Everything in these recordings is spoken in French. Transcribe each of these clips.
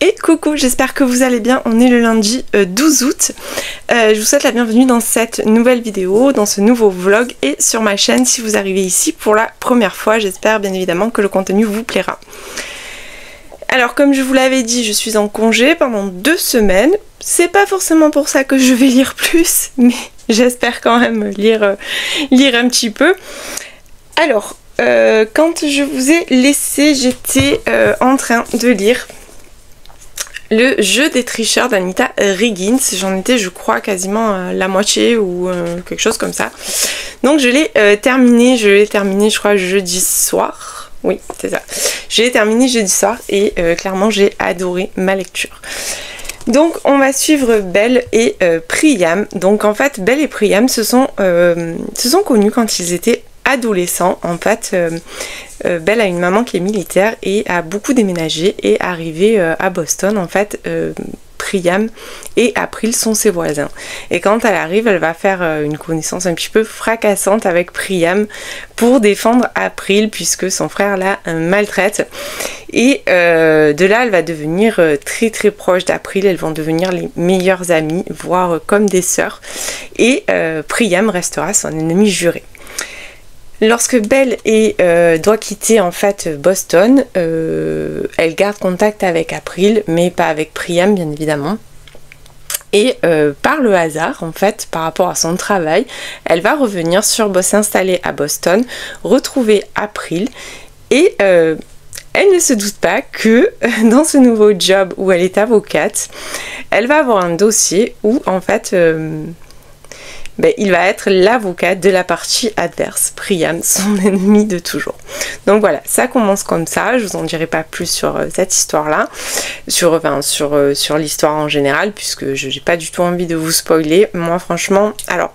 Et coucou, j'espère que vous allez bien, on est le lundi 12 août. Je vous souhaite la bienvenue dans cette nouvelle vidéo, dans ce nouveau vlog et sur ma chaîne si vous arrivez ici pour la première fois. J'espère bien évidemment que le contenu vous plaira. Alors comme je vous l'avais dit, je suis en congé pendant 2 semaines. C'est pas forcément pour ça que je vais lire plus, mais j'espère quand même lire un petit peu. Alors, quand je vous ai laissé, j'étais en train de lire le jeu des tricheurs d'Anita Higgins. J'en étais, je crois, quasiment la moitié ou quelque chose comme ça. Donc je l'ai terminé, je crois, jeudi soir. Oui, c'est ça. Je l'ai terminé jeudi soir et clairement j'ai adoré ma lecture. Donc on va suivre Belle et Priam. Donc en fait, Belle et Priam se sont connus quand ils étaient adolescents. En fait, Belle a une maman qui est militaire et a beaucoup déménagé et est arrivée à Boston. En fait, Priam et April sont ses voisins. Et quand elle arrive, elle va faire une connaissance un petit peu fracassante avec Priam pour défendre April puisque son frère la maltraite. Et de là, elle va devenir très très proche d'April. Elles vont devenir les meilleures amies, voire comme des sœurs. Et Priam restera son ennemie juré. Lorsque Belle doit quitter en fait Boston, elle garde contact avec April, mais pas avec Priam bien évidemment. Et par le hasard, en fait, par rapport à son travail, elle va revenir s'installer à Boston, retrouver April et elle ne se doute pas que dans ce nouveau job où elle est avocate, elle va avoir un dossier où en fait il va être l'avocat de la partie adverse, Priam, son ennemi de toujours. Donc voilà, ça commence comme ça, je vous en dirai pas plus sur cette histoire-là, sur l'histoire en général, puisque je n'ai pas du tout envie de vous spoiler. Moi franchement, alors,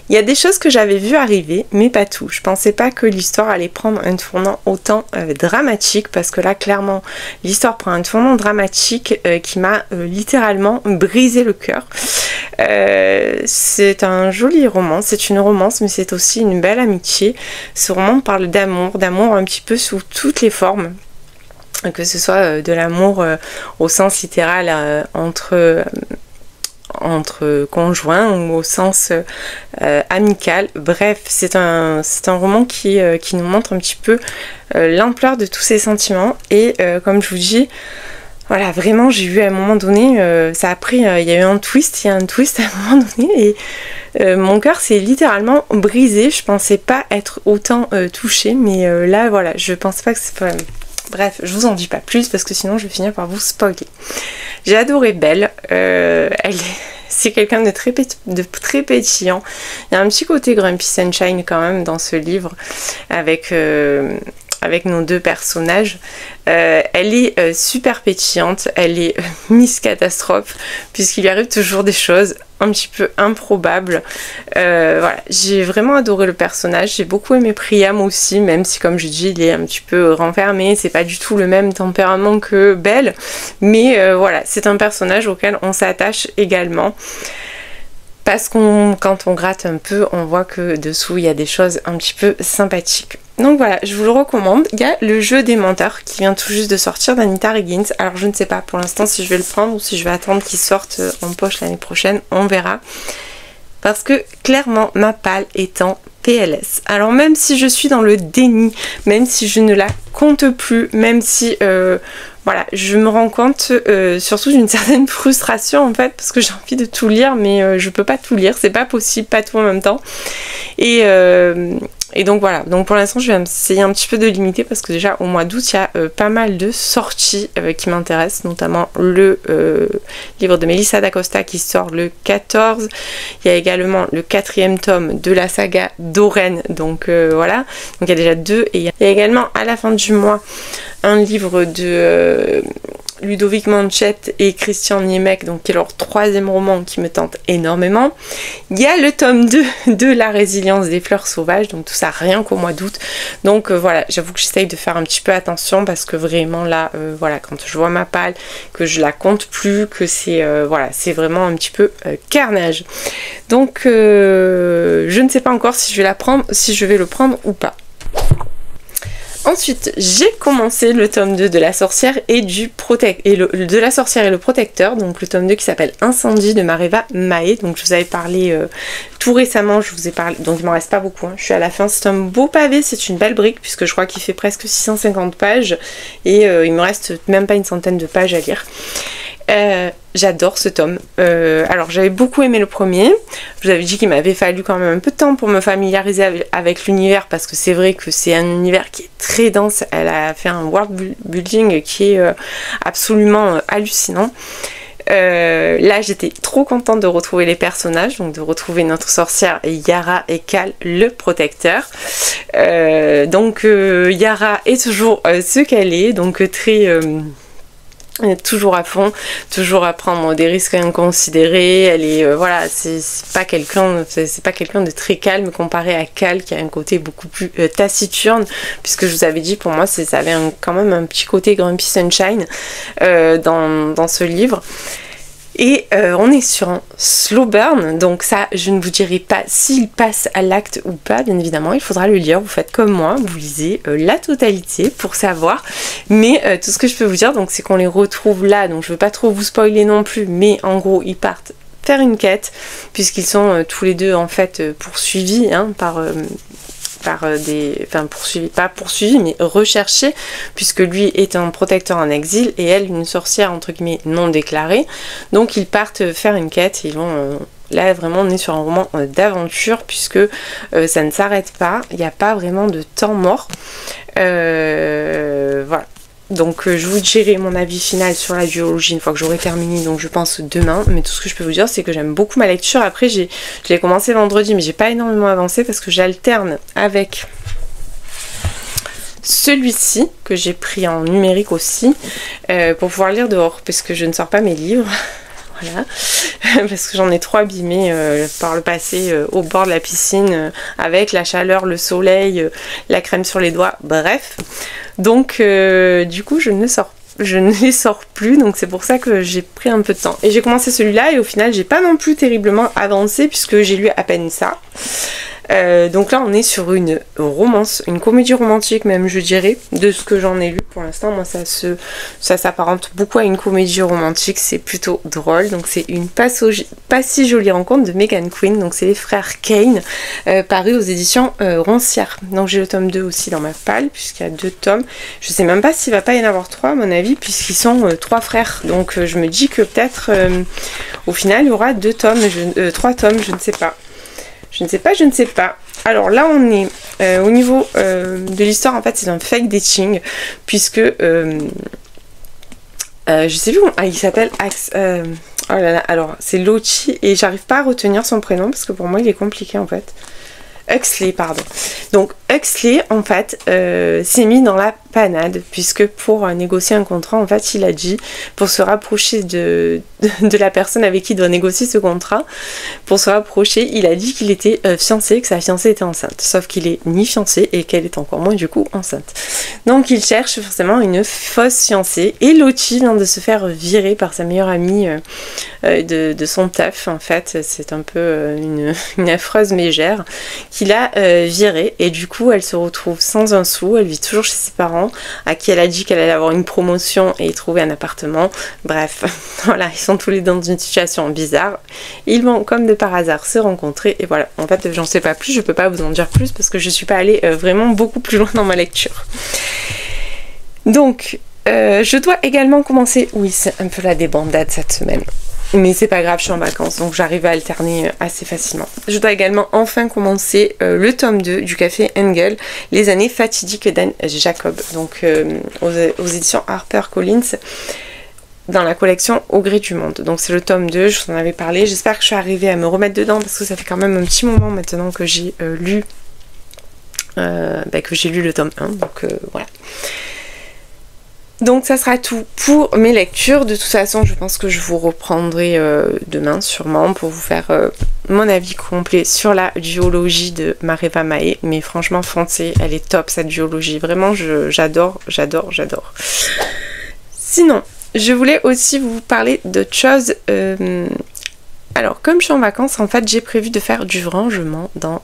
il y a des choses que j'avais vu arriver, mais pas tout. Je pensais pas que l'histoire allait prendre un tournant autant dramatique, parce que là, clairement, l'histoire prend un tournant dramatique qui m'a littéralement brisé le cœur. C'est un joli roman, c'est une romance, mais c'est aussi une belle amitié. Ce roman parle d'amour un petit peu sous toutes les formes. Que ce soit de l'amour au sens littéral entre conjoints ou au sens amical. Bref, c'est un roman qui nous montre un petit peu l'ampleur de tous ces sentiments et comme je vous dis, voilà, vraiment j'ai vu à un moment donné, ça a pris, il y a eu un twist à un moment donné et mon cœur s'est littéralement brisé. Je pensais pas être autant touchée, mais là voilà, je pense pas que c'est pas... Bref, je vous en dis pas plus parce que sinon je vais finir par vous spoiler. J'ai adoré Belle, c'est quelqu'un de très pétillant. Il y a un petit côté Grumpy Sunshine quand même dans ce livre avec nos deux personnages. Elle est super pétillante, elle est Miss Catastrophe puisqu'il lui arrive toujours des choses un petit peu improbables. Voilà, j'ai vraiment adoré le personnage, j'ai beaucoup aimé Priam aussi, même si comme je dis il est un petit peu renfermé, c'est pas du tout le même tempérament que Belle, mais voilà, c'est un personnage auquel on s'attache également. Parce quand on gratte un peu, on voit que dessous il y a des choses un petit peu sympathiques. Donc voilà, je vous le recommande. Il y a le jeu des menteurs qui vient tout juste de sortir d'Anita Higgins. Alors je ne sais pas pour l'instant si je vais le prendre ou si je vais attendre qu'il sorte en poche l'année prochaine. On verra. Parce que clairement ma palle est en PLS. Alors même si je suis dans le déni, même si je ne la compte plus, même si voilà, je me rends compte surtout d'une certaine frustration en fait, parce que j'ai envie de tout lire, mais je peux pas tout lire, c'est pas possible, pas tout en même temps. Et donc voilà, donc pour l'instant je vais essayer un petit peu de limiter parce que déjà au mois d'août il y a pas mal de sorties qui m'intéressent, notamment le livre de Melissa d'Acosta qui sort le 14. Il y a également le 4e tome de la saga d'Oren, donc voilà, donc il y a déjà 2 et il y a également à la fin du mois un livre de Ludovic Manchette et Christian Niemek, donc qui est leur 3e roman qui me tente énormément. Il y a le tome 2 de La résilience des fleurs sauvages, donc tout ça rien qu'au mois d'août. Donc voilà, j'avoue que j'essaye de faire un petit peu attention parce que vraiment là, voilà, quand je vois ma palle, que je la compte plus, que c'est voilà, c'est vraiment un petit peu carnage. Donc je ne sais pas encore si je vais le prendre ou pas. Ensuite, j'ai commencé le tome 2 de La Sorcière et de La Sorcière et le Protecteur, donc le tome 2 qui s'appelle Incendie de Mareva Mae. Donc je vous avais parlé tout récemment, je vous ai parlé, donc il m'en reste pas beaucoup, hein. Je suis à la fin, c'est un beau pavé, c'est une belle brique puisque je crois qu'il fait presque 650 pages et il me reste même pas une centaine de pages à lire. J'adore ce tome. Alors j'avais beaucoup aimé le premier. Je vous avais dit qu'il m'avait fallu quand même un peu de temps pour me familiariser avec l'univers parce que c'est vrai que c'est un univers qui est très dense. Elle a fait un world building qui est absolument hallucinant. Là j'étais trop contente de retrouver les personnages, donc de retrouver notre sorcière Yara et Cal le protecteur. Donc Yara est toujours ce qu'elle est, donc très... toujours à fond, toujours à prendre des risques inconsidérés. Elle est voilà, c'est pas quelqu'un de très calme comparé à Cal qui a un côté beaucoup plus taciturne, puisque je vous avais dit pour moi ça avait quand même un petit côté Grumpy Sunshine dans ce livre. Et on est sur un slow burn, donc ça je ne vous dirai pas s'il passe à l'acte ou pas, bien évidemment, il faudra le lire, vous faites comme moi, vous lisez la totalité pour savoir, mais tout ce que je peux vous dire, donc c'est qu'on les retrouve là, donc je veux pas trop vous spoiler non plus, mais en gros ils partent faire une quête, puisqu'ils sont tous les deux en fait poursuivis hein, par pas poursuivis mais recherchés, puisque lui est un protecteur en exil et elle une sorcière entre guillemets non déclarée, donc ils partent faire une quête et ils vont là vraiment on est sur un roman d'aventure puisque ça ne s'arrête pas, il n'y a pas vraiment de temps mort. Voilà. Donc je vous dirai mon avis final sur la duologie une fois que j'aurai terminé, donc je pense demain, mais tout ce que je peux vous dire c'est que j'aime beaucoup ma lecture. Après je l'ai commencé vendredi mais j'ai pas énormément avancé parce que j'alterne avec celui-ci que j'ai pris en numérique aussi pour pouvoir lire dehors parce que je ne sors pas mes livres. Voilà, parce que j'en ai trop abîmé par le passé au bord de la piscine avec la chaleur, le soleil, la crème sur les doigts, bref. Donc du coup je ne les sors plus, donc c'est pour ça que j'ai pris un peu de temps. Et j'ai commencé celui-là et au final j'ai pas non plus terriblement avancé puisque j'ai lu à peine ça. Donc là on est sur une romance, une comédie romantique même je dirais, de ce que j'en ai lu pour l'instant. Moi ça s'apparente beaucoup à une comédie romantique, c'est plutôt drôle. Donc c'est une pas si jolie rencontre de Megan Quinn, donc c'est les frères Kane, paru aux éditions Roncière. Donc j'ai le tome 2 aussi dans ma palle puisqu'il y a 2 tomes. Je sais même pas s'il va pas y en avoir 3 à mon avis puisqu'ils sont 3 frères, donc je me dis que peut-être au final il y aura 3 tomes, je ne sais pas. Je ne sais pas. Alors là on est au niveau de l'histoire, en fait c'est un fake dating puisque je sais plus il s'appelle oh là là, alors c'est Lochi et j'arrive pas à retenir son prénom parce que pour moi il est compliqué en fait. Huxley, pardon. Donc Huxley en fait s'est mis dans la panade puisque pour négocier un contrat en fait il a dit, pour se rapprocher de la personne avec qui il doit négocier ce contrat, pour se rapprocher il a dit qu'il était fiancé, que sa fiancée était enceinte, sauf qu'il est ni fiancé et qu'elle est encore moins du coup enceinte. Donc il cherche forcément une fausse fiancée et Lochi vient de se faire virer par sa meilleure amie de son taf en fait, c'est un peu une affreuse mégère qu'il a virée et du coup elle se retrouve sans un sou, elle vit toujours chez ses parents à qui elle a dit qu'elle allait avoir une promotion et trouver un appartement. Bref, voilà, ils sont tous les deux dans une situation bizarre. Ils vont comme de par hasard se rencontrer et voilà. En fait, j'en sais pas plus, je peux pas vous en dire plus parce que je suis pas allée vraiment beaucoup plus loin dans ma lecture. Donc, je dois également commencer, oui, c'est un peu la débandade cette semaine. Mais c'est pas grave, je suis en vacances, donc j'arrive à alterner assez facilement. Je dois également enfin commencer le tome 2 du Café Engel, les années fatidiques d'Anne Jacob, donc aux éditions HarperCollins, dans la collection Au gré du monde. Donc c'est le tome 2, je vous en avais parlé, j'espère que je suis arrivée à me remettre dedans, parce que ça fait quand même un petit moment maintenant que j'ai lu le tome 1, donc voilà. Donc ça sera tout pour mes lectures. De toute façon je pense que je vous reprendrai demain sûrement pour vous faire mon avis complet sur la duologie de Mareva Mae. Mais franchement foncez, elle est top cette duologie. Vraiment j'adore. Sinon je voulais aussi vous parler d'autre chose. Alors comme je suis en vacances, en fait j'ai prévu de faire du rangement dans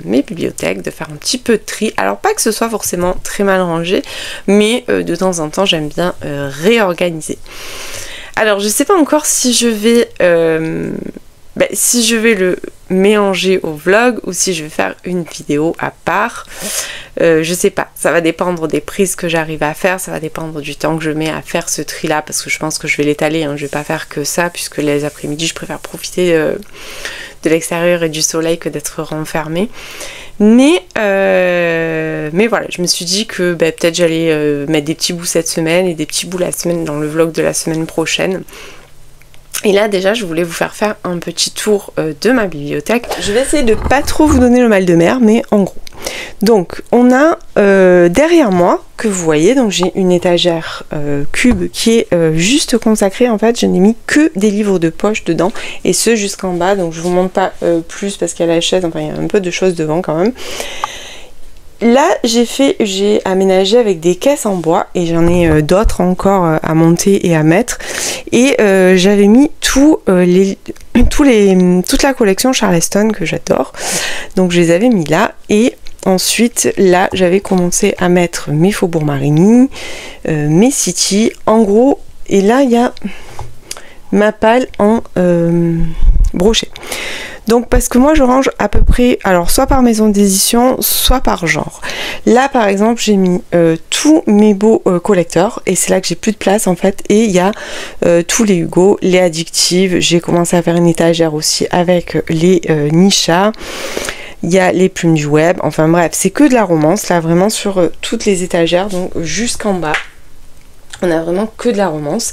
mes bibliothèques, de faire un petit peu de tri. Alors pas que ce soit forcément très mal rangé, mais de temps en temps j'aime bien réorganiser. Alors je sais pas encore si je vais le mélanger au vlog ou si je vais faire une vidéo à part. Je sais pas, ça va dépendre des prises que j'arrive à faire, ça va dépendre du temps que je mets à faire ce tri là, parce que je pense que je vais l'étaler, hein. Je vais pas faire que ça, puisque les après-midi je préfère profiter de l'extérieur et du soleil que d'être renfermée. Mais voilà, je me suis dit que peut-être j'allais mettre des petits bouts cette semaine et des petits bouts la semaine dans le vlog de la semaine prochaine. Et là déjà je voulais vous faire un petit tour de ma bibliothèque. Je vais essayer de pas trop vous donner le mal de mer, mais en gros. Donc on a derrière moi, que vous voyez, donc j'ai une étagère cube qui est juste consacrée, en fait je n'ai mis que des livres de poche dedans, et ce jusqu'en bas, donc je vous montre pas plus parce qu'il y a la chaise, enfin il y a un peu de choses devant quand même. Là j'ai aménagé avec des caisses en bois et j'en ai d'autres encore à monter et à mettre, et j'avais mis toute la collection Charleston que j'adore, donc je les avais mis là. Et ensuite là j'avais commencé à mettre mes Faubourg Marigny, mes City en gros, et là il y a ma palle en brochet. Donc parce que moi je range à peu près, alors soit par maison d'édition, soit par genre. Là par exemple j'ai mis tous mes beaux collecteurs, et c'est là que j'ai plus de place en fait, et il y a tous les Hugo, les addictives, j'ai commencé à faire une étagère aussi avec les Nisha, il y a les plumes du web, enfin bref c'est que de la romance là vraiment sur toutes les étagères, donc jusqu'en bas on a vraiment que de la romance.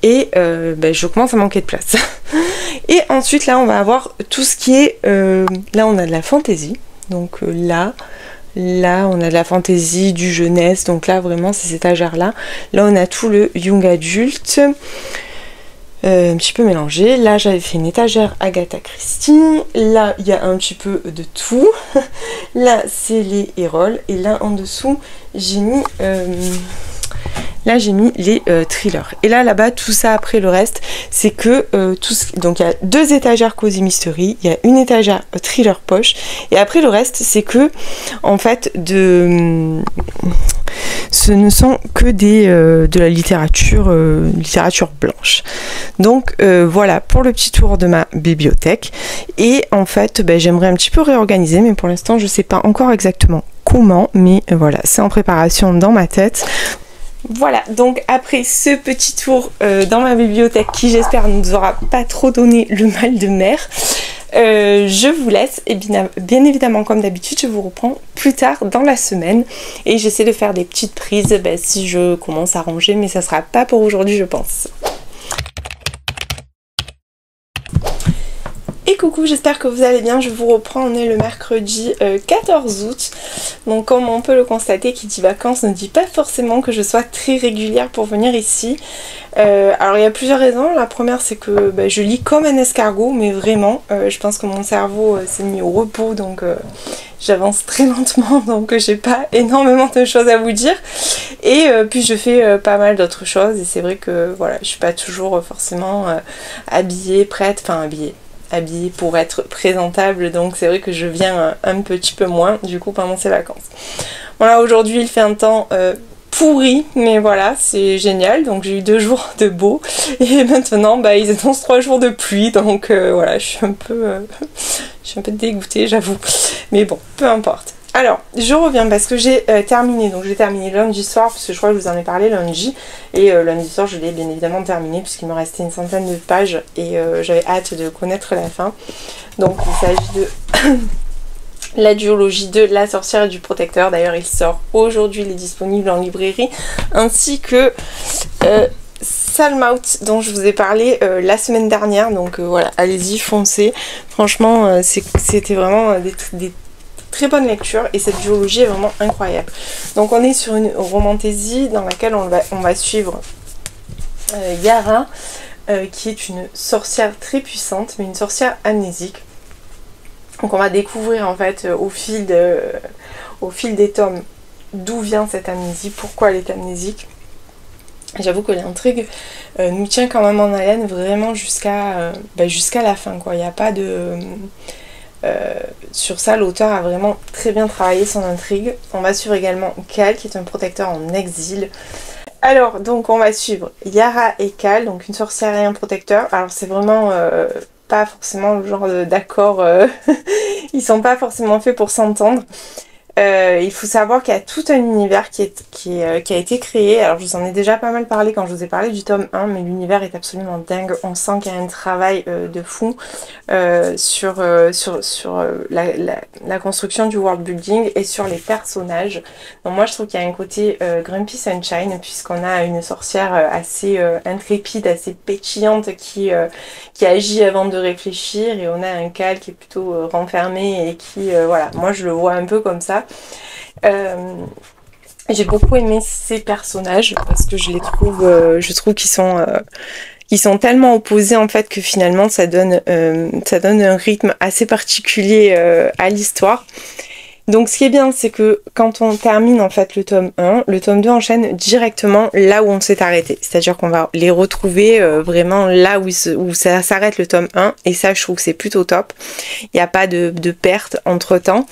Et je commence à manquer de place. Et ensuite là on va avoir tout ce qui est là on a de la fantaisie, donc là on a de la fantaisie, du jeunesse, donc là vraiment ces étagères là on a tout le young adulte, un petit peu mélangé. Là j'avais fait une étagère Agatha Christie, là il y a un petit peu de tout. Là c'est les Erol, et là en dessous j'ai mis les thrillers. Et là-bas, tout ça après le reste, c'est que donc il y a 2 étagères Cozy Mystery, il y a une étagère thriller poche, et après le reste, c'est que en fait ce ne sont que de la littérature blanche. Donc voilà pour le petit tour de ma bibliothèque. Et en fait, j'aimerais un petit peu réorganiser, mais pour l'instant, je sais pas encore exactement comment, mais voilà, c'est en préparation dans ma tête. Voilà, donc après ce petit tour dans ma bibliothèque qui j'espère ne nous aura pas trop donné le mal de mer, je vous laisse, et bien évidemment comme d'habitude je vous reprends plus tard dans la semaine, et j'essaie de faire des petites prises si je commence à ranger, mais ça sera pas pour aujourd'hui je pense. Et coucou, j'espère que vous allez bien, je vous reprends, on est le mercredi 14 août. Donc comme on peut le constater, qui dit vacances ne dit pas forcément que je sois très régulière pour venir ici. Alors il y a plusieurs raisons. La première c'est que je lis comme un escargot, mais vraiment, je pense que mon cerveau s'est mis au repos, donc j'avance très lentement, donc j'ai pas énormément de choses à vous dire. Et puis je fais pas mal d'autres choses, et c'est vrai que voilà, je suis pas toujours forcément habillée, prête, enfin habillée pour être présentable, donc c'est vrai que je viens un petit peu moins du coup pendant ces vacances. Voilà, aujourd'hui il fait un temps pourri, mais voilà, c'est génial, donc j'ai eu 2 jours de beau, et maintenant ils annoncent 3 jours de pluie, donc voilà, je suis un peu dégoûtée, j'avoue, mais bon, peu importe. Alors, je reviens parce que j'ai terminé, donc j'ai terminé lundi soir, parce que je crois que je vous en ai parlé lundi, et lundi soir je l'ai bien évidemment terminé, puisqu'il me restait une centaine de pages, et j'avais hâte de connaître la fin. Donc il s'agit de la duologie de La Sorcière et du Protecteur, d'ailleurs il sort aujourd'hui, il est disponible en librairie, ainsi que Salmout dont je vous ai parlé la semaine dernière, donc voilà, allez-y, foncez, franchement c'était vraiment des très bonne lecture, et cette duologie est vraiment incroyable. Donc on est sur une romantaisie dans laquelle on va suivre Yara, qui est une sorcière très puissante, mais une sorcière amnésique. Donc on va découvrir en fait au fil des tomes d'où vient cette amnésie, pourquoi elle est amnésique. J'avoue que l'intrigue nous tient quand même en haleine vraiment jusqu'à la fin, quoi. Il n'y a pas de... sur ça, l'auteur a vraiment très bien travaillé son intrigue. On va suivre également Cal, qui est un protecteur en exil. Alors, donc on va suivre Yara et Cal, donc une sorcière et un protecteur. Alors c'est vraiment pas forcément le genre d'accord... ils sont pas forcément faits pour s'entendre. Il faut savoir qu'il y a tout un univers qui a été créé. Alors je vous en ai déjà pas mal parlé quand je vous ai parlé du tome 1, mais l'univers est absolument dingue. On sent qu'il y a un travail de fou sur la construction du world building et sur les personnages. Donc moi je trouve qu'il y a un côté Grumpy Sunshine, puisqu'on a une sorcière assez intrépide, assez pétillante qui agit avant de réfléchir, et on a un Cal qui est plutôt renfermé et qui voilà, moi je le vois un peu comme ça. J'ai beaucoup aimé ces personnages parce que je trouve qu'ils sont tellement opposés en fait que finalement ça donne un rythme assez particulier à l'histoire. Donc ce qui est bien, c'est que quand on termine en fait le tome 1, le tome 2 enchaîne directement là où on s'est arrêté. C'est-à-dire qu'on va les retrouver vraiment là où ça s'arrête le tome 1, et ça je trouve que c'est plutôt top. Il n'y a pas de perte entre temps.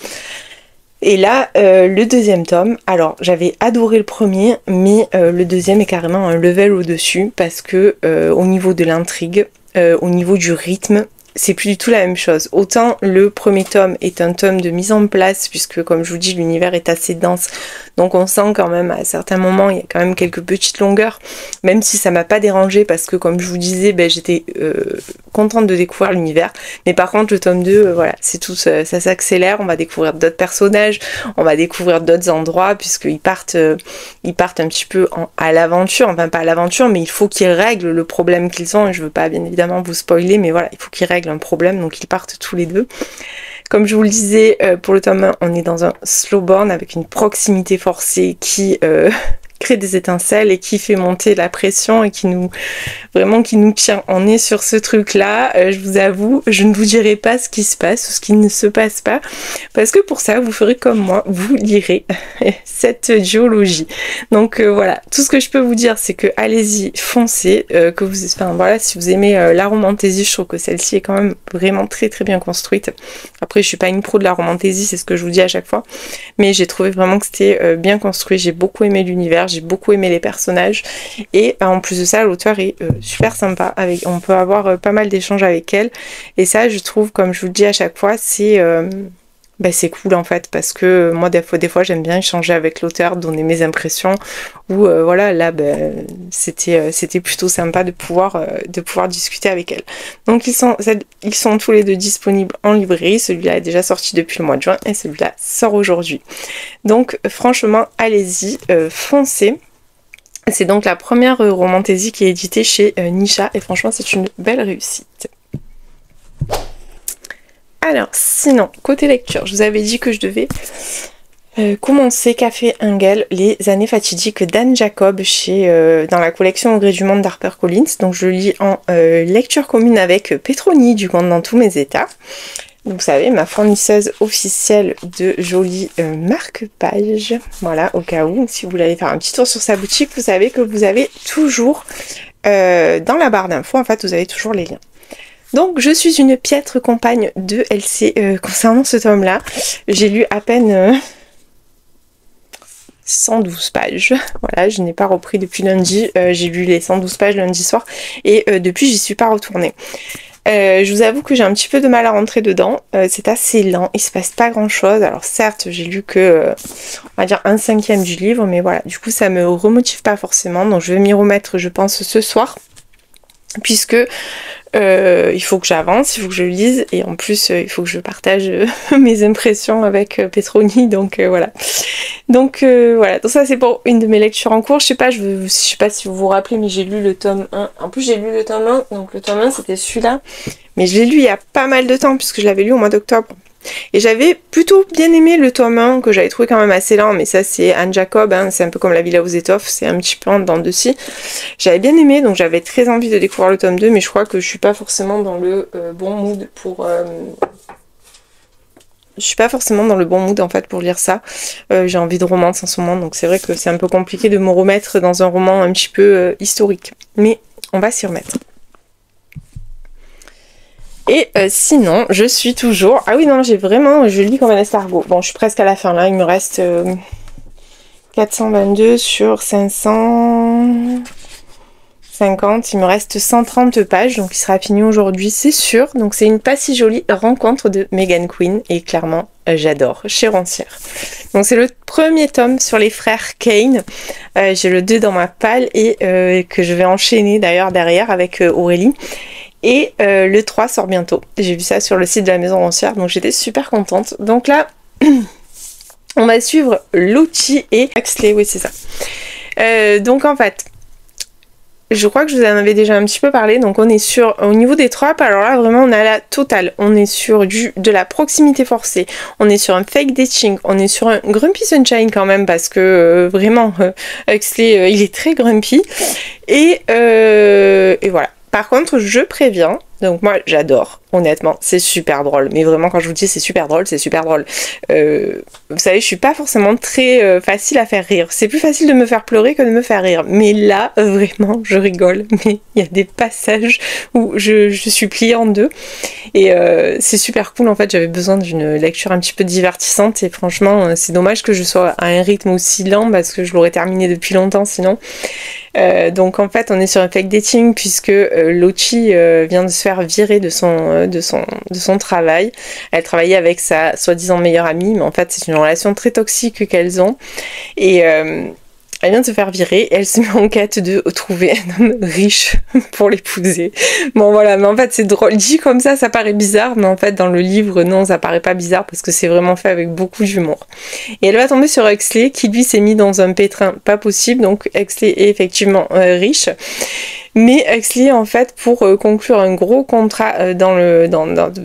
Et là, le deuxième tome, alors j'avais adoré le premier, mais le deuxième est carrément un level au-dessus, parce que au niveau de l'intrigue, au niveau du rythme, c'est plus du tout la même chose. Autant le premier tome est un tome de mise en place, puisque comme je vous dis, l'univers est assez dense, donc on sent quand même à certains moments, il y a quand même quelques petites longueurs, même si ça m'a pas dérangé, parce que comme je vous disais, j'étais contente de découvrir l'univers. Mais par contre le tome 2, voilà, c'est tout, ça s'accélère, on va découvrir d'autres personnages, on va découvrir d'autres endroits, puisqu'ils partent un petit peu à l'aventure, enfin pas à l'aventure, mais il faut qu'ils règlent le problème qu'ils ont, et je veux pas bien évidemment vous spoiler, mais voilà, il faut qu'ils règlent un problème, donc ils partent tous les deux. Comme je vous le disais, pour le tome 1, on est dans un slow burn avec une proximité forcée qui crée des étincelles et qui fait monter la pression et qui nous tient. On est sur ce truc là, je vous avoue, je ne vous dirai pas ce qui se passe ou ce qui ne se passe pas, parce que pour ça vous ferez comme moi, vous lirez cette duologie. Donc voilà, tout ce que je peux vous dire, c'est que allez-y, foncez, si vous aimez la romantaisie, je trouve que celle-ci est quand même vraiment très très bien construite. Après je suis pas une pro de la romantaisie, c'est ce que je vous dis à chaque fois, mais j'ai trouvé vraiment que c'était bien construit. J'ai beaucoup aimé l'univers, j'ai beaucoup aimé les personnages, et en plus de ça l'auteur est super sympa, on peut avoir pas mal d'échanges avec elle, et ça je trouve, comme je vous le dis à chaque fois, c'est cool en fait, parce que moi des fois j'aime bien échanger avec l'auteur, donner mes impressions, ou voilà, là c'était plutôt sympa de pouvoir discuter avec elle. Donc ils sont tous les deux disponibles en librairie. Celui-là est déjà sorti depuis le mois de juin et celui-là sort aujourd'hui. Donc franchement allez-y, foncez. C'est donc la première romantaisie qui est éditée chez Nisha, et franchement c'est une belle réussite. Alors sinon, côté lecture, je vous avais dit que je devais commencer Café Ingel, les années fatidiques d'Anne Jacob dans la collection Au gré du monde d'HarperCollins. Donc je le lis en lecture commune avec Petroni du Compte dans tous mes états. Donc vous savez, ma fournisseuse officielle de jolis marque-pages. Voilà, au cas où, si vous voulez aller faire un petit tour sur sa boutique, vous savez que vous avez toujours, dans la barre d'infos, en fait, vous avez toujours les liens. Donc je suis une piètre compagne de LC concernant ce tome-là. J'ai lu à peine 112 pages. Voilà, je n'ai pas repris depuis lundi. J'ai lu les 112 pages lundi soir, et depuis j'y suis pas retournée. Je vous avoue que j'ai un petit peu de mal à rentrer dedans, c'est assez lent, il se passe pas grand chose. Alors certes j'ai lu que on va dire 1/5 du livre, mais voilà, du coup ça me remotive pas forcément, donc je vais m'y remettre je pense ce soir, puisque il faut que j'avance, il faut que je lise, et en plus il faut que je partage mes impressions avec Petroni, donc voilà. Donc voilà, donc ça c'est pour une de mes lectures en cours. Je sais pas si vous vous rappelez, mais j'ai lu le tome 1. En plus j'ai lu le tome 1, donc le tome 1 c'était celui-là, mais je l'ai lu il y a pas mal de temps, puisque je l'avais lu au mois d'octobre. Et j'avais plutôt bien aimé le tome 1, que j'avais trouvé quand même assez lent, mais ça c'est Anne Jacob, hein, c'est un peu comme La Villa aux Étoffes, c'est un petit peu en dents de scie. J'avais bien aimé, donc j'avais très envie de découvrir le tome 2, mais je crois que je suis pas forcément dans le bon mood je suis pas forcément dans le bon mood en fait pour lire ça. J'ai envie de romance en ce moment, donc c'est vrai que c'est un peu compliqué de me remettre dans un roman un petit peu historique. Mais on va s'y remettre. Et sinon, je suis toujours... Ah oui, non, je lis comme un escargot. Bon, je suis presque à la fin là, il me reste 422 sur 550, il me reste 130 pages, donc il sera fini aujourd'hui, c'est sûr. Donc c'est une pas si jolie rencontre de Megan Quinn, et clairement, j'adore, chez Roncière. Donc c'est le premier tome sur les frères Kane. J'ai le 2 dans ma palle, et que je vais enchaîner d'ailleurs derrière avec Aurélie. Et le 3 sort bientôt. J'ai vu ça sur le site de la Maison Roncière, donc j'étais super contente. Donc là, on va suivre Lucci et Huxley, oui c'est ça. Donc en fait, je crois que je vous en avais déjà un petit peu parlé. Donc on est sur, au niveau des tropes, alors là vraiment on a la totale. On est sur de la proximité forcée, on est sur un fake dating, on est sur un grumpy sunshine quand même, parce que vraiment Huxley il est très grumpy. Et voilà. Par contre, je préviens, donc moi j'adore, honnêtement, c'est super drôle. Mais vraiment, quand je vous dis c'est super drôle, c'est super drôle. Vous savez, je suis pas forcément très facile à faire rire. C'est plus facile de me faire pleurer que de me faire rire. Mais là, vraiment, je rigole. Mais il y a des passages où je suis pliée en deux. Et c'est super cool, en fait, j'avais besoin d'une lecture un petit peu divertissante. Et franchement, c'est dommage que je sois à un rythme aussi lent, parce que je l'aurais terminé depuis longtemps sinon. Donc en fait on est sur un fake dating, puisque Lucci vient de se faire virer de son travail. Elle travaillait avec sa soi-disant meilleure amie, mais en fait c'est une relation très toxique qu'elles ont, et elle vient de se faire virer, et elle se met en quête de trouver un homme riche pour l'épouser. Bon voilà, mais en fait c'est drôle, dit comme ça paraît bizarre, mais en fait dans le livre non, ça paraît pas bizarre, parce que c'est vraiment fait avec beaucoup d'humour. Et elle va tomber sur Huxley, qui lui s'est mis dans un pétrin pas possible. Donc Huxley est effectivement riche, mais Huxley en fait, pour conclure un gros contrat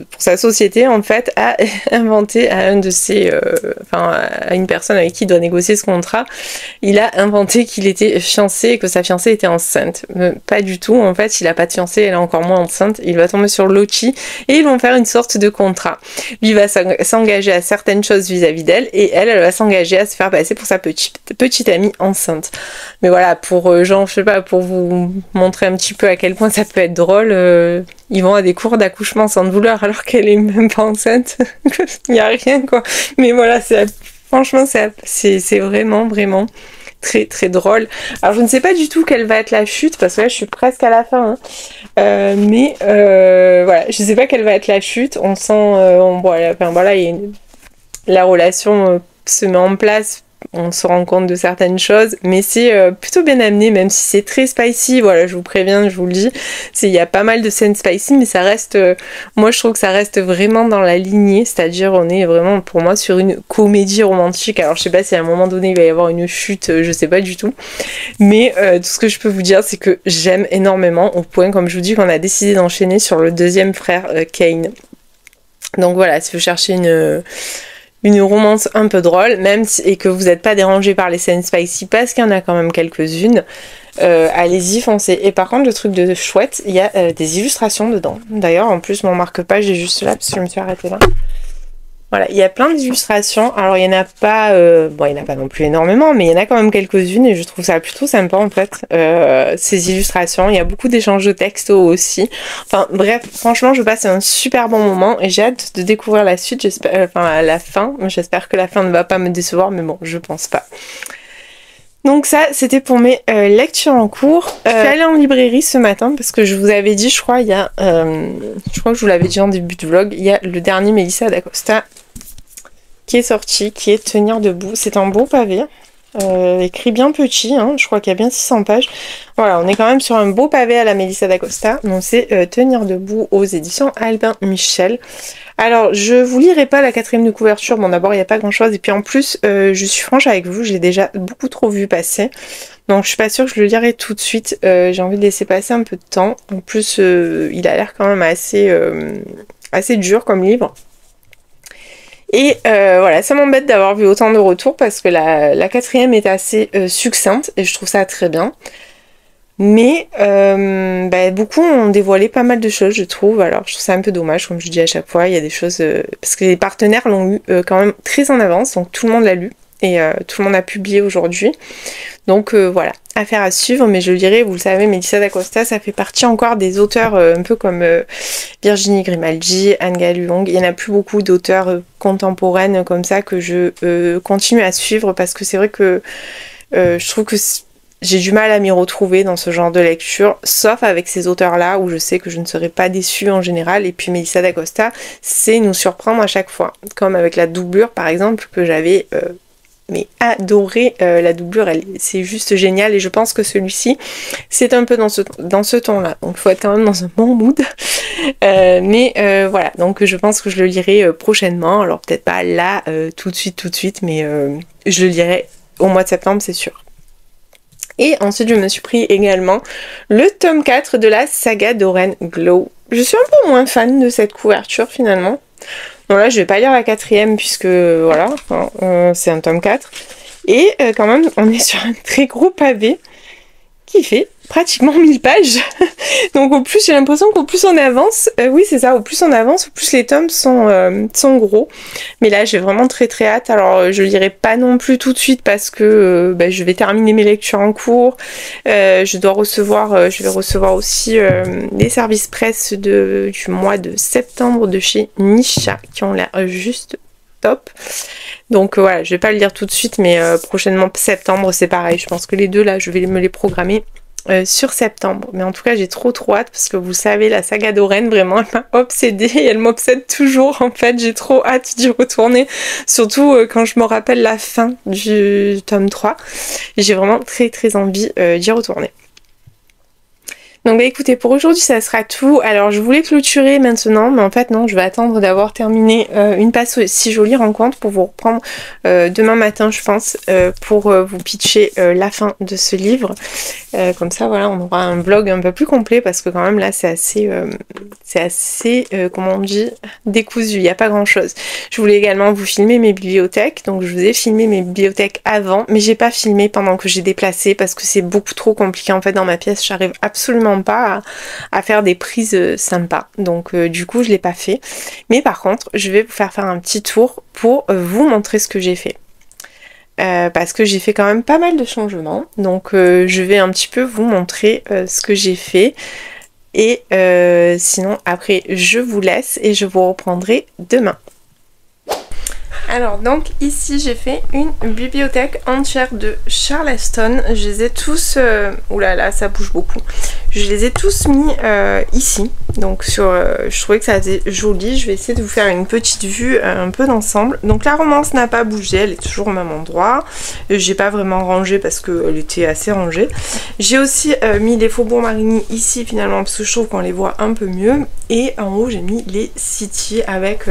pour sa société, en fait a inventé à à une personne avec qui il doit négocier ce contrat, il a inventé qu'il était fiancé et que sa fiancée était enceinte. Mais pas du tout, en fait il a pas de fiancée, elle est encore moins enceinte. Il va tomber sur Lucci et ils vont faire une sorte de contrat. Lui va s'engager à certaines choses vis-à-vis d'elle, et elle va s'engager à se faire passer pour sa petite amie enceinte. Mais voilà, pour je sais pas, pour vous montrer un petit peu à quel point ça peut être drôle, ils vont à des cours d'accouchement sans douleur alors qu'elle est même pas enceinte. Il y a rien quoi. Mais voilà, franchement c'est vraiment très très drôle. Alors je ne sais pas du tout quelle va être la chute, parce que là je suis presque à la fin, hein. Mais voilà, je sais pas quelle va être la chute. On sent, voilà, la relation se met en place. On se rend compte de certaines choses, mais c'est plutôt bien amené, même si c'est très spicy. Voilà, je vous préviens, je vous le dis, il y a pas mal de scènes spicy, mais ça reste, moi je trouve que ça reste vraiment dans la lignée, c'est-à-dire on est vraiment pour moi sur une comédie romantique. Alors je sais pas si à un moment donné il va y avoir une chute, je sais pas du tout, mais tout ce que je peux vous dire, c'est que j'aime énormément, au point, comme je vous dis, qu'on a décidé d'enchaîner sur le deuxième frère Kane. Donc voilà, si vous cherchez une romance un peu drôle, et que vous n'êtes pas dérangé par les scènes spicy, parce qu'il y en a quand même quelques-unes, allez-y, foncez. Et par contre, le truc de chouette, il y a des illustrations dedans. D'ailleurs, en plus, mon marque-page est juste là, parce que je me suis arrêtée là. Voilà, il y a plein d'illustrations. Alors, il n'y en a pas... bon, il n'y en a pas non plus énormément, mais il y en a quand même quelques-unes, et je trouve ça plutôt sympa, en fait, ces illustrations. Il y a beaucoup d'échanges de textos aussi. Enfin, bref, franchement, je passe un super bon moment, et j'ai hâte de découvrir la suite, j'espère... Enfin, la fin. J'espère que la fin ne va pas me décevoir, mais bon, je pense pas. Donc ça, c'était pour mes lectures en cours. Je suis allée en librairie ce matin parce que je vous avais dit, je crois, je crois que je vous l'avais dit en début de vlog, il y a le dernier Melissa d'Acosta qui est sorti, qui est Tenir debout. C'est un beau pavé, écrit bien petit, hein, je crois qu'il y a bien 600 pages. Voilà, on est quand même sur un beau pavé à la Melissa d'Acosta. Donc c'est Tenir debout aux éditions Albin Michel. Alors, je vous lirai pas la 4e de couverture. Bon, d'abord, il n'y a pas grand-chose. Et puis, en plus, je suis franche avec vous, je l'ai déjà beaucoup trop vu passer. Donc, je suis pas sûre que je le lirai tout de suite. J'ai envie de laisser passer un peu de temps. En plus, il a l'air quand même assez dur comme livre. Et voilà, ça m'embête d'avoir vu autant de retours, parce que la 4e est assez succincte, et je trouve ça très bien. Mais beaucoup ont dévoilé pas mal de choses, je trouve. Alors je trouve ça un peu dommage, comme je dis à chaque fois, il y a des choses... parce que les partenaires l'ont eu quand même très en avance, donc tout le monde l'a lu. Et tout le monde a publié aujourd'hui. Donc voilà, affaire à suivre, mais je le dirais, vous le savez, Melissa d'Acosta, ça fait partie encore des auteurs un peu comme Virginie Grimaldi, Anne Gallung. Il n'y en a plus beaucoup d'auteurs contemporaines comme ça que je continue à suivre parce que c'est vrai que je trouve que j'ai du mal à m'y retrouver dans ce genre de lecture, sauf avec ces auteurs-là où je sais que je ne serai pas déçue en général. Et puis Melissa d'Acosta, c'est nous surprendre à chaque fois, comme avec la doublure par exemple que j'avais... mais adoré la doublure, c'est juste génial et je pense que celui-ci c'est un peu dans ce ton-là, donc il faut être quand même dans un bon mood. Voilà, donc je pense que je le lirai prochainement, alors peut-être pas là tout de suite, mais je le lirai au mois de septembre, c'est sûr. Et ensuite je me suis pris également le tome 4 de la saga d'Oren Glow. Je suis un peu moins fan de cette couverture finalement. Bon là je vais pas lire la 4e puisque voilà, c'est un tome 4. Et quand même on est sur un très gros pavé qui fait pratiquement 1000 pages. Donc au plus j'ai l'impression qu'au plus on avance, oui c'est ça, au plus on avance, au plus les tomes sont gros. Mais là j'ai vraiment très hâte. Alors je lirai pas non plus tout de suite parce que je vais terminer mes lectures en cours. Je vais recevoir aussi les services presse du mois de septembre de chez Nisha qui ont l'air juste top. Donc voilà, je vais pas le lire tout de suite, mais prochainement septembre c'est pareil. Je pense que les deux là je vais me les programmer sur septembre. Mais en tout cas j'ai trop hâte parce que vous savez la saga d'Oren vraiment elle m'a obsédée et elle m'obsède toujours en fait. J'ai trop hâte d'y retourner, surtout quand je me rappelle la fin du tome 3. J'ai vraiment très envie d'y retourner. Donc écoutez, pour aujourd'hui ça sera tout. Alors je voulais clôturer maintenant, mais en fait non, je vais attendre d'avoir terminé une passe si jolie rencontre pour vous reprendre demain matin je pense, pour vous pitcher la fin de ce livre. Comme ça voilà, on aura un vlog un peu plus complet parce que quand même là c'est assez comment on dit, décousu, il n'y a pas grand chose. Je voulais également vous filmer mes bibliothèques, donc je vous ai filmé mes bibliothèques avant, mais j'ai pas filmé pendant que j'ai déplacé parce que c'est beaucoup trop compliqué en fait dans ma pièce, j'arrive absolument pas à faire des prises sympas, donc du coup je l'ai pas fait. Mais par contre je vais vous faire un petit tour pour vous montrer ce que j'ai fait. Parce que j'ai fait quand même pas mal de changements, donc je vais un petit peu vous montrer ce que j'ai fait. Et sinon après je vous laisse et je vous reprendrai demain. Alors donc ici j'ai fait une bibliothèque entière de Charleston. Je les ai tous... oulala ça bouge beaucoup. Je les ai tous mis ici. Donc je trouvais que ça faisait joli. Je vais essayer de vous faire une petite vue un peu d'ensemble. Donc la romance n'a pas bougé, elle est toujours au même endroit. J'ai pas vraiment rangé parce qu'elle était assez rangée. J'ai aussi mis les Faubourg Marigny ici finalement parce que je trouve qu'on les voit un peu mieux. Et en haut j'ai mis les City avec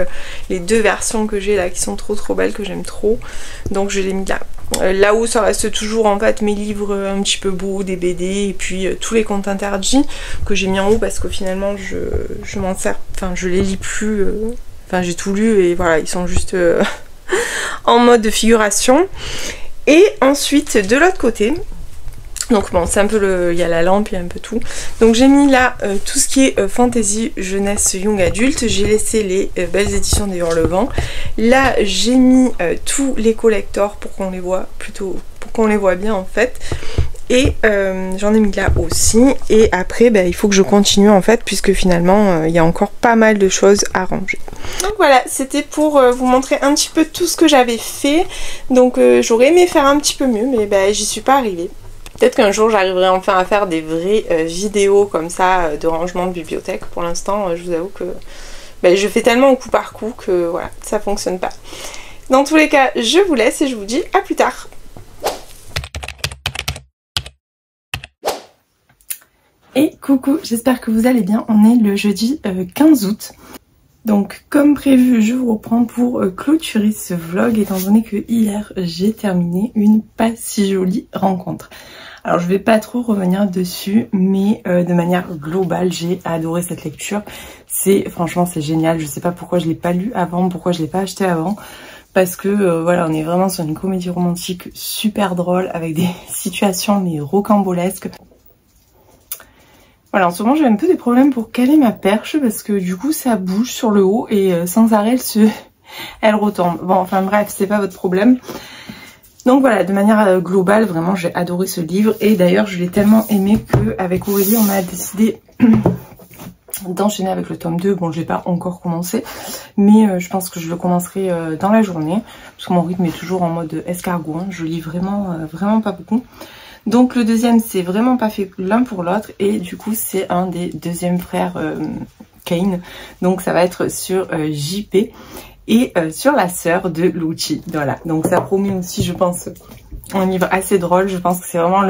les deux versions que j'ai là qui sont trop belles, que j'aime trop. Donc je les ai mis là. Là-haut ça reste toujours en fait mes livres un petit peu beaux, des BD et puis tous les contes interdits que j'ai mis en haut parce que finalement je m'en sers, enfin je les lis plus, enfin j'ai tout lu et voilà ils sont juste en mode de figuration. Et ensuite de l'autre côté, donc bon c'est un peu il y a la lampe, il y a un peu tout. Donc j'ai mis là tout ce qui est fantasy, jeunesse, young adulte. J'ai laissé les belles éditions des Hurlevent. Là j'ai mis tous les collectors pour qu'on les voit plutôt, pour qu'on les voit bien en fait. Et j'en ai mis là aussi. Et après il faut que je continue en fait puisque finalement il y a encore pas mal de choses à ranger. Donc voilà, c'était pour vous montrer un petit peu tout ce que j'avais fait. Donc j'aurais aimé faire un petit peu mieux mais j'y suis pas arrivée. Peut-être qu'un jour j'arriverai enfin à faire des vraies vidéos comme ça de rangement de bibliothèque. Pour l'instant je vous avoue que je fais tellement au coup par coup que voilà, ça fonctionne pas. Dans tous les cas, je vous laisse et je vous dis à plus tard. Et coucou, j'espère que vous allez bien. On est le jeudi 15 août. Donc comme prévu, je vous reprends pour clôturer ce vlog étant donné que hier j'ai terminé une pas si jolie rencontre. Alors je vais pas trop revenir dessus, mais de manière globale j'ai adoré cette lecture. Franchement c'est génial, je sais pas pourquoi je l'ai pas lu avant, pourquoi je l'ai pas acheté avant. Parce que voilà, on est vraiment sur une comédie romantique super drôle avec des situations mais rocambolesques. Voilà, en ce moment j'ai un peu des problèmes pour caler ma perche parce que du coup ça bouge sur le haut et sans arrêt elle retombe. Bon, enfin bref, c'est pas votre problème. Donc voilà, de manière globale, vraiment j'ai adoré ce livre et d'ailleurs je l'ai tellement aimé qu'avec Aurélie on a décidé d'enchaîner avec le tome 2. Bon, je l'ai pas encore commencé, mais je pense que je le commencerai dans la journée parce que mon rythme est toujours en mode escargot, hein. Je lis vraiment, vraiment pas beaucoup. Donc le deuxième, c'est vraiment pas fait l'un pour l'autre et du coup c'est un des deuxièmes frères Kane. Donc ça va être sur JP et sur la sœur de Lucci. Voilà, donc ça promet aussi, je pense, un livre assez drôle. Je pense que c'est vraiment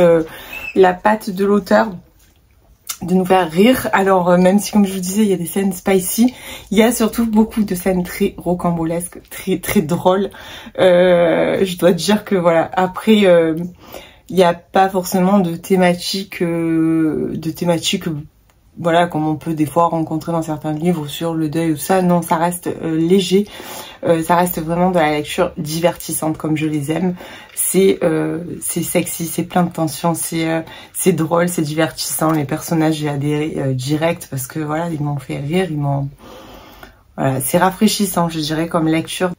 la patte de l'auteur de nous faire rire. Alors même si, comme je vous disais, il y a des scènes spicy, il y a surtout beaucoup de scènes très rocambolesques, très drôles. Je dois dire que voilà, après il n'y a pas forcément de thématiques voilà, comme on peut des fois rencontrer dans certains livres sur le deuil ou ça. Non, ça reste léger, ça reste vraiment de la lecture divertissante comme je les aime. C'est sexy, c'est plein de tension, c'est drôle, c'est divertissant. Les personnages, j'ai adhéré direct parce que voilà, ils m'ont fait rire, voilà, c'est rafraîchissant, je dirais, comme lecture.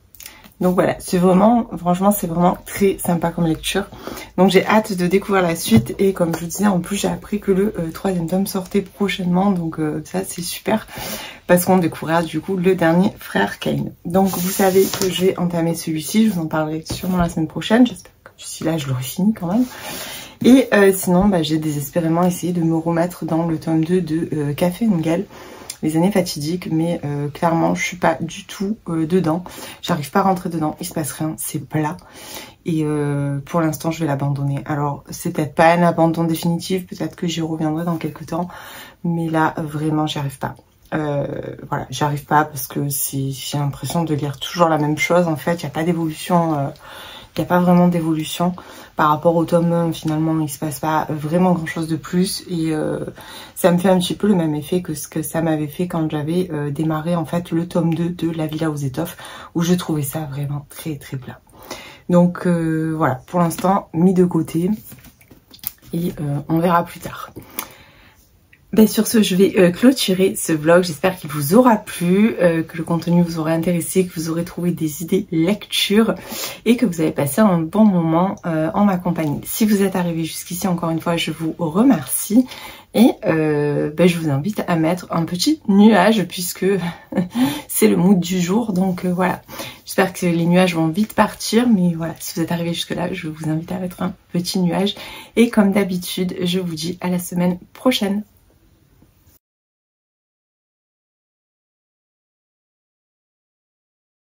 Donc voilà, c'est vraiment, franchement, c'est vraiment très sympa comme lecture. Donc j'ai hâte de découvrir la suite et comme je vous disais, en plus j'ai appris que le troisième tome sortait prochainement. Donc ça c'est super parce qu'on découvrira du coup le dernier frère Kane. Donc vous savez que je vais entamer celui-ci, je vous en parlerai sûrement la semaine prochaine. J'espère que d'ici là je l'aurai fini quand même. Et sinon, bah, j'ai désespérément essayé de me remettre dans le tome 2 de Café Ngel. Les années fatidiques, mais clairement je suis pas du tout dedans, j'arrive pas à rentrer dedans, il se passe rien, c'est plat et pour l'instant je vais l'abandonner. Alors c'est peut-être pas un abandon définitif, peut-être que j'y reviendrai dans quelques temps, mais là vraiment j'y arrive pas. Voilà, j'arrive pas parce que j'ai l'impression de lire toujours la même chose en fait, il n'y a pas d'évolution. Il n'y a pas vraiment d'évolution par rapport au tome 1, finalement il se passe pas vraiment grand chose de plus et ça me fait un petit peu le même effet que ce que ça m'avait fait quand j'avais démarré en fait le tome 2 de La Villa aux Étoffes où je trouvais ça vraiment très plat. Donc voilà, pour l'instant mis de côté et on verra plus tard. Ben sur ce, je vais clôturer ce vlog. J'espère qu'il vous aura plu, que le contenu vous aura intéressé, que vous aurez trouvé des idées lecture et que vous avez passé un bon moment en ma compagnie. Si vous êtes arrivé jusqu'ici, encore une fois, je vous remercie. Et ben, je vous invite à mettre un petit nuage puisque c'est le mood du jour. Donc voilà, j'espère que les nuages vont vite partir. Mais voilà, si vous êtes arrivé jusque là, je vous invite à mettre un petit nuage. Et comme d'habitude, je vous dis à la semaine prochaine.